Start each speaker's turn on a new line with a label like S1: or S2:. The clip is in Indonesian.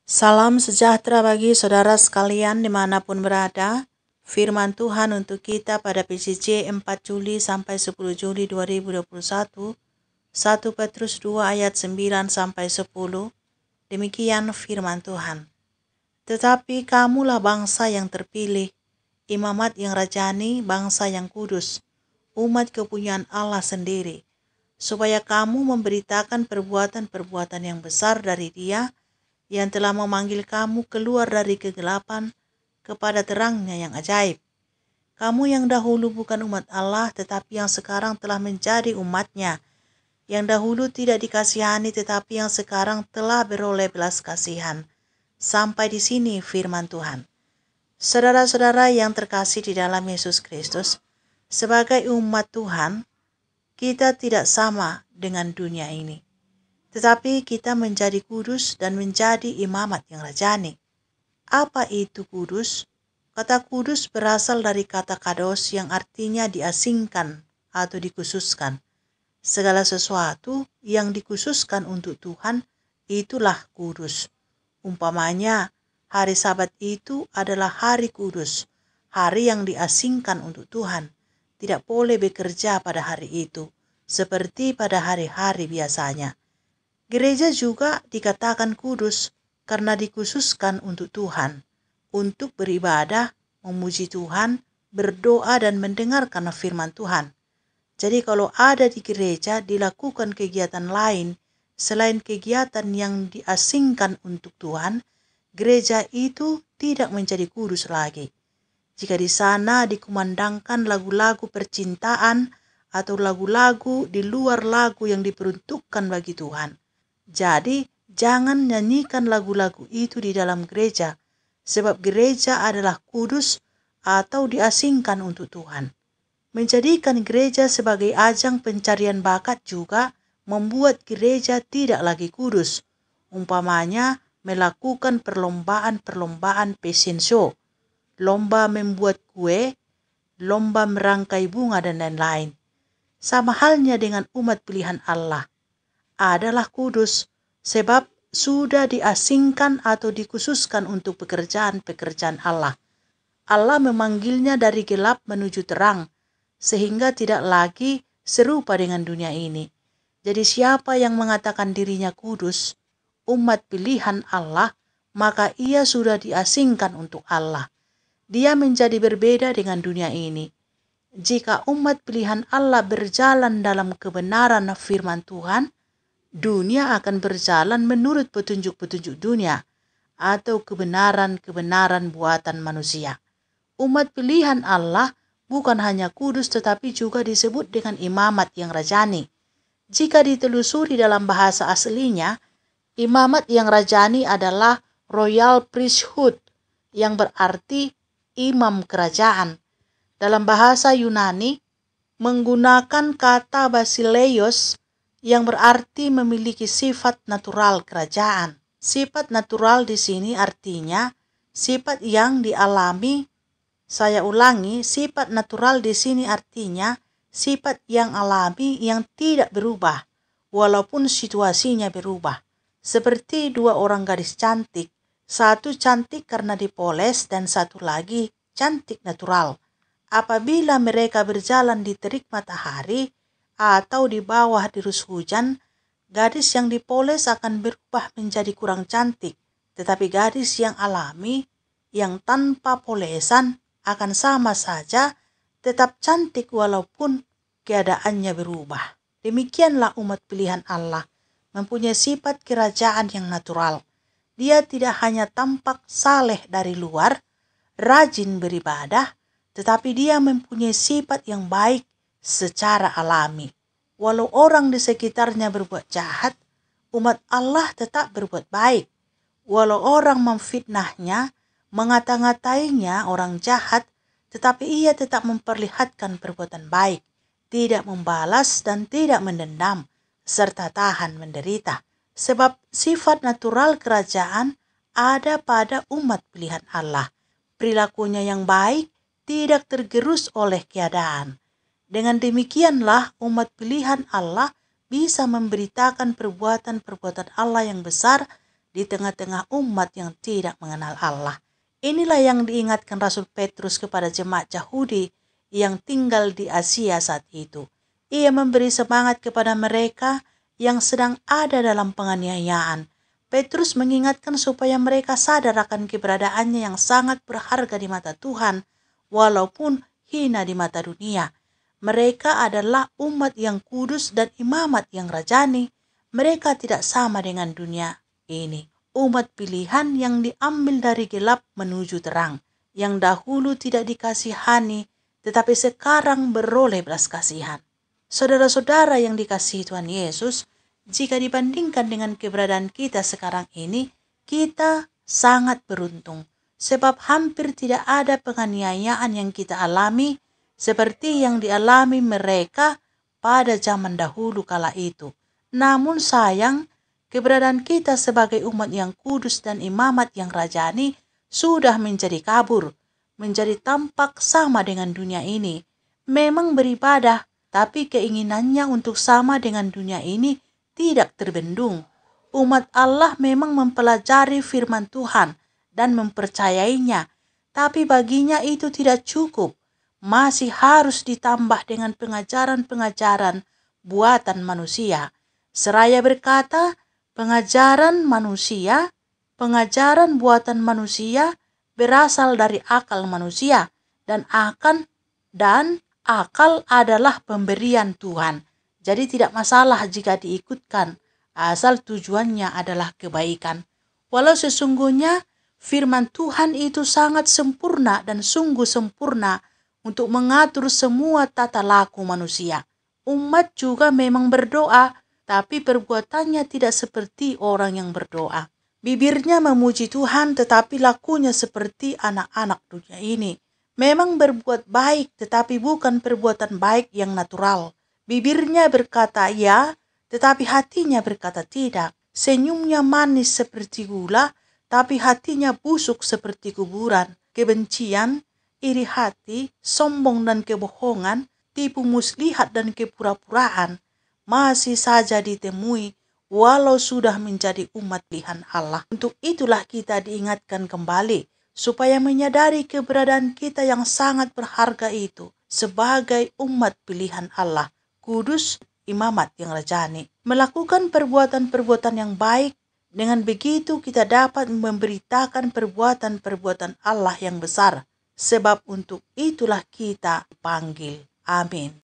S1: Salam sejahtera bagi saudara sekalian dimanapun berada. Firman Tuhan untuk kita pada PJJ 4 Juli sampai 10 Juli 2021. 1 Petrus 2 ayat 9 sampai 10. Demikian firman Tuhan. Tetapi kamulah bangsa yang terpilih, imamat yang rajani, bangsa yang kudus, umat kepunyaan Allah sendiri, supaya kamu memberitakan perbuatan-perbuatan yang besar dari Dia yang telah memanggil kamu keluar dari kegelapan kepada terangnya yang ajaib. Kamu yang dahulu bukan umat Allah, tetapi yang sekarang telah menjadi umatnya, yang dahulu tidak dikasihani, tetapi yang sekarang telah beroleh belas kasihan. Sampai di sini firman Tuhan. Saudara-saudara yang terkasih di dalam Yesus Kristus, sebagai umat Tuhan, kita tidak sama dengan dunia ini. Tetapi kita menjadi kudus dan menjadi imamat yang rajani. Apa itu kudus? Kata kudus berasal dari kata kados yang artinya diasingkan atau dikhususkan. Segala sesuatu yang dikhususkan untuk Tuhan, itulah kudus. Umpamanya, hari Sabat itu adalah hari kudus, hari yang diasingkan untuk Tuhan. Tidak boleh bekerja pada hari itu, seperti pada hari-hari biasanya. Gereja juga dikatakan kudus karena dikhususkan untuk Tuhan, untuk beribadah, memuji Tuhan, berdoa dan mendengarkan firman Tuhan. Jadi kalau ada di gereja dilakukan kegiatan lain selain kegiatan yang diasingkan untuk Tuhan, gereja itu tidak menjadi kudus lagi. Jika di sana dikumandangkan lagu-lagu percintaan atau lagu-lagu di luar lagu yang diperuntukkan bagi Tuhan. Jadi, jangan nyanyikan lagu-lagu itu di dalam gereja, sebab gereja adalah kudus atau diasingkan untuk Tuhan. Menjadikan gereja sebagai ajang pencarian bakat juga membuat gereja tidak lagi kudus. Umpamanya, melakukan perlombaan-perlombaan fashion show, lomba membuat kue, lomba merangkai bunga, dan lain-lain. Sama halnya dengan umat pilihan Allah. Adalah kudus, sebab sudah diasingkan atau dikhususkan untuk pekerjaan-pekerjaan Allah. Allah memanggilnya dari gelap menuju terang, sehingga tidak lagi serupa dengan dunia ini. Jadi siapa yang mengatakan dirinya kudus, umat pilihan Allah, maka ia sudah diasingkan untuk Allah. Dia menjadi berbeda dengan dunia ini. Jika umat pilihan Allah berjalan dalam kebenaran firman Tuhan, dunia akan berjalan menurut petunjuk-petunjuk dunia atau kebenaran-kebenaran buatan manusia. Umat pilihan Allah bukan hanya kudus tetapi juga disebut dengan imamat yang rajani. Jika ditelusuri dalam bahasa aslinya, imamat yang rajani adalah royal priesthood yang berarti imam kerajaan. Dalam bahasa Yunani menggunakan kata basileios yang berarti memiliki sifat natural kerajaan. Sifat natural di sini artinya sifat yang dialami. Saya ulangi, sifat natural di sini artinya sifat yang alami yang tidak berubah walaupun situasinya berubah. Seperti dua orang gadis cantik, satu cantik karena dipoles dan satu lagi cantik natural. Apabila mereka berjalan di terik matahari atau di bawah dirus hujan, gadis yang dipoles akan berubah menjadi kurang cantik, tetapi gadis yang alami, yang tanpa polesan akan sama saja tetap cantik walaupun keadaannya berubah. Demikianlah umat pilihan Allah, mempunyai sifat kerajaan yang natural. Dia tidak hanya tampak saleh dari luar, rajin beribadah, tetapi dia mempunyai sifat yang baik secara alami. Walau orang di sekitarnya berbuat jahat, umat Allah tetap berbuat baik. Walau orang memfitnahnya, mengata-ngatainya orang jahat, tetapi ia tetap memperlihatkan perbuatan baik, tidak membalas dan tidak mendendam, serta tahan menderita. Sebab sifat natural kerajaan ada pada umat pilihan Allah. Perilakunya yang baik tidak tergerus oleh keadaan. Dengan demikianlah umat pilihan Allah bisa memberitakan perbuatan-perbuatan Allah yang besar di tengah-tengah umat yang tidak mengenal Allah. Inilah yang diingatkan Rasul Petrus kepada jemaat Yahudi yang tinggal di Asia saat itu. Ia memberi semangat kepada mereka yang sedang ada dalam penganiayaan. Petrus mengingatkan supaya mereka sadar akan keberadaannya yang sangat berharga di mata Tuhan, walaupun hina di mata dunia. Mereka adalah umat yang kudus dan imamat yang rajani. Mereka tidak sama dengan dunia ini. Umat pilihan yang diambil dari gelap menuju terang, yang dahulu tidak dikasihani, tetapi sekarang beroleh belas kasihan. Saudara-saudara yang dikasihi Tuhan Yesus, jika dibandingkan dengan keberadaan kita sekarang ini, kita sangat beruntung. Sebab hampir tidak ada penganiayaan yang kita alami seperti yang dialami mereka pada zaman dahulu kala itu. Namun sayang, keberadaan kita sebagai umat yang kudus dan imamat yang rajani sudah menjadi kabur, menjadi tampak sama dengan dunia ini. Memang beribadah, tapi keinginannya untuk sama dengan dunia ini tidak terbendung. Umat Allah memang mempelajari firman Tuhan dan mempercayainya, tapi baginya itu tidak cukup. Masih harus ditambah dengan pengajaran-pengajaran buatan manusia. Seraya berkata, pengajaran buatan manusia berasal dari akal manusia, dan akal adalah pemberian Tuhan. Jadi tidak masalah jika diikutkan, asal tujuannya adalah kebaikan. Walau sesungguhnya firman Tuhan itu sangat sempurna dan sungguh sempurna untuk mengatur semua tata laku manusia. Umat juga memang berdoa, tapi perbuatannya tidak seperti orang yang berdoa. Bibirnya memuji Tuhan, tetapi lakunya seperti anak-anak dunia ini. Memang berbuat baik, tetapi bukan perbuatan baik yang natural. Bibirnya berkata ya, tetapi hatinya berkata tidak. Senyumnya manis seperti gula, tapi hatinya busuk seperti kuburan. Kebencian, iri hati, sombong dan kebohongan, tipu muslihat dan kepura-puraan masih saja ditemui walau sudah menjadi umat pilihan Allah. Untuk itulah kita diingatkan kembali supaya menyadari keberadaan kita yang sangat berharga itu sebagai umat pilihan Allah, kudus, imamat yang rajani. Melakukan perbuatan-perbuatan yang baik, dengan begitu kita dapat memberitakan perbuatan-perbuatan Allah yang besar, sebab untuk itulah kita dipanggil. Amin.